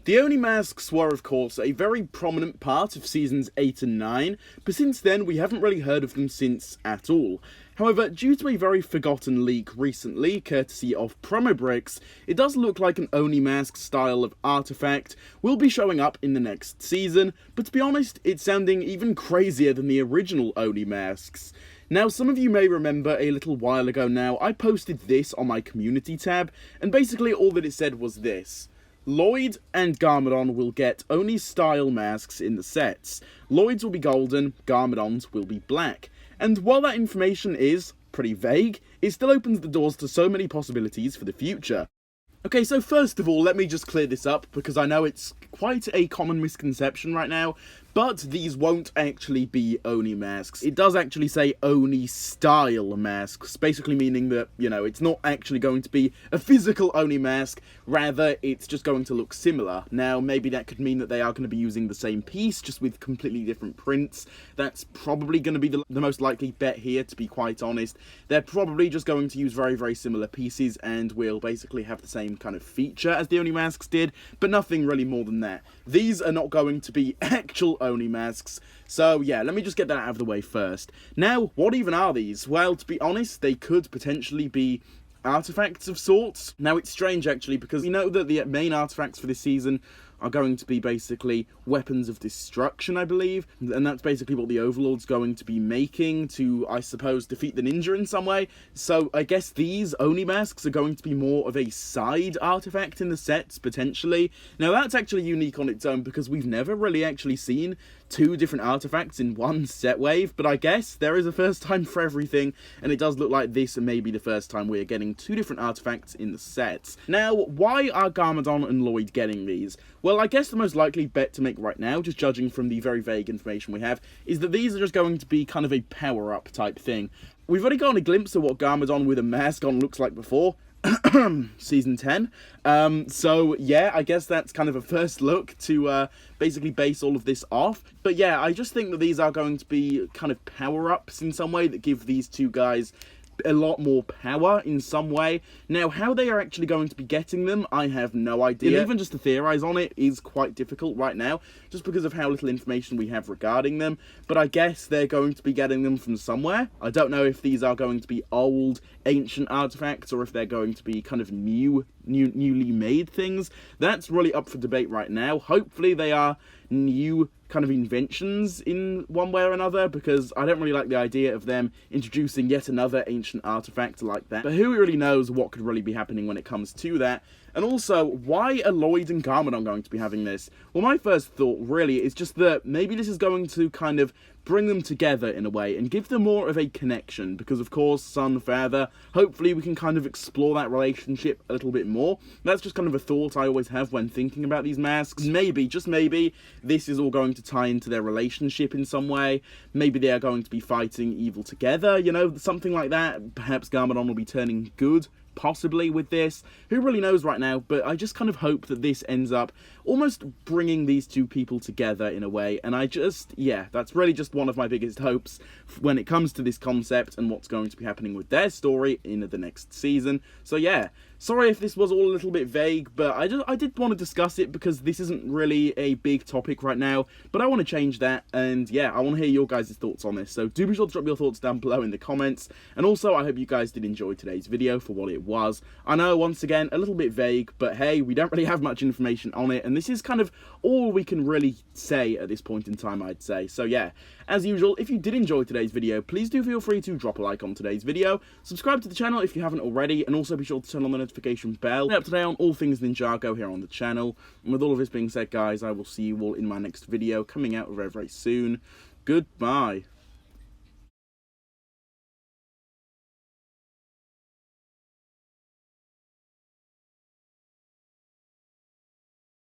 The Oni masks were, of course, a very prominent part of Seasons 8 and 9, but since then we haven't really heard of them since at all. However, due to a very forgotten leak recently, courtesy of Promo Bricks, it does look like an Oni mask style of artifact will be showing up in the next season, but to be honest, it's sounding even crazier than the original Oni masks. Now, some of you may remember a little while ago now, I posted this on my community tab, and basically all that it said was this: Lloyd and Garmadon will get Oni-style masks in the sets. Lloyd's will be golden, Garmadon's will be black. And while that information is pretty vague, it still opens the doors to so many possibilities for the future. Okay, so first of all, let me just clear this up, because I know it's quite a common misconception right now, but these won't actually be Oni masks. It does actually say Oni-style masks, basically meaning that, you know, it's not actually going to be a physical Oni mask, rather it's just going to look similar. Now, maybe that could mean that they are going to be using the same piece, just with completely different prints. That's probably going to be the most likely bet here, to be quite honest. They're probably just going to use very, very similar pieces, and will basically have the same kind of feature as the Oni masks did, but nothing really more than that. These are not going to be actual Oni masks, so yeah, let me just get that out of the way first. Now, what even are these? Well, to be honest, they could potentially be artifacts of sorts. Now, it's strange actually, because we know that the main artifacts for this season are going to be basically weapons of destruction, I believe, and that's basically what the Overlord's going to be making to, I suppose, defeat the ninja in some way. So I guess these Oni masks are going to be more of a side artifact in the sets, potentially. Now, that's actually unique on its own, because we've never really actually seen two different artifacts in one set wave, but I guess there is a first time for everything, and it does look like this may be the first time we are getting two different artifacts in the sets. Now, why are Garmadon and Lloyd getting these? Well, I guess the most likely bet to make right now, just judging from the very vague information we have, is that these are just going to be kind of a power-up type thing. We've already gotten a glimpse of what Garmadon with a mask on looks like before, Season 10, so yeah, I guess that's kind of a first look to basically base all of this off. But yeah, I just think that these are going to be kind of power-ups in some way that give these two guys a lot more power in some way. Now, how they are actually going to be getting them, I have no idea. And even just to theorize on it is quite difficult right now, just because of how little information we have regarding them. But I guess they're going to be getting them from somewhere. I don't know if these are going to be old, ancient artifacts, or if they're going to be kind of newly made things. That's really up for debate right now. Hopefully they are new kind of inventions in one way or another, because I don't really like the idea of them introducing yet another ancient artifact like that. But who really knows what could really be happening when it comes to that. And also, why are Lloyd and Garmadon going to be having this? Well, my first thought really is just that maybe this is going to kind of bring them together in a way and give them more of a connection, because of course, son, father, hopefully we can kind of explore that relationship a little bit more. That's just kind of a thought I always have when thinking about these masks. Maybe, just maybe, this is all going to tie into their relationship in some way. Maybe they are going to be fighting evil together, you know, something like that. Perhaps Garmadon will be turning good, possibly, with this. Who really knows right now, but I just kind of hope that this ends up almost bringing these two people together in a way, and I just, yeah, that's really just one of my biggest hopes when it comes to this concept and what's going to be happening with their story in the next season. So yeah, sorry if this was all a little bit vague, but I did want to discuss it because this isn't really a big topic right now, but I want to change that, and yeah, I want to hear your guys' thoughts on this, so do be sure to drop your thoughts down below in the comments. And also, I hope you guys did enjoy today's video for what it was. I know, once again, a little bit vague, but hey, we don't really have much information on it, and this is kind of all we can really say at this point in time, I'd say. So yeah, as usual, if you did enjoy today's video, please do feel free to drop a like on today's video, subscribe to the channel if you haven't already, and also be sure to turn on the notification bell. Stay up to date on all things Ninjago here on the channel. And with all of this being said, guys, I will see you all in my next video coming out very, very soon. Goodbye.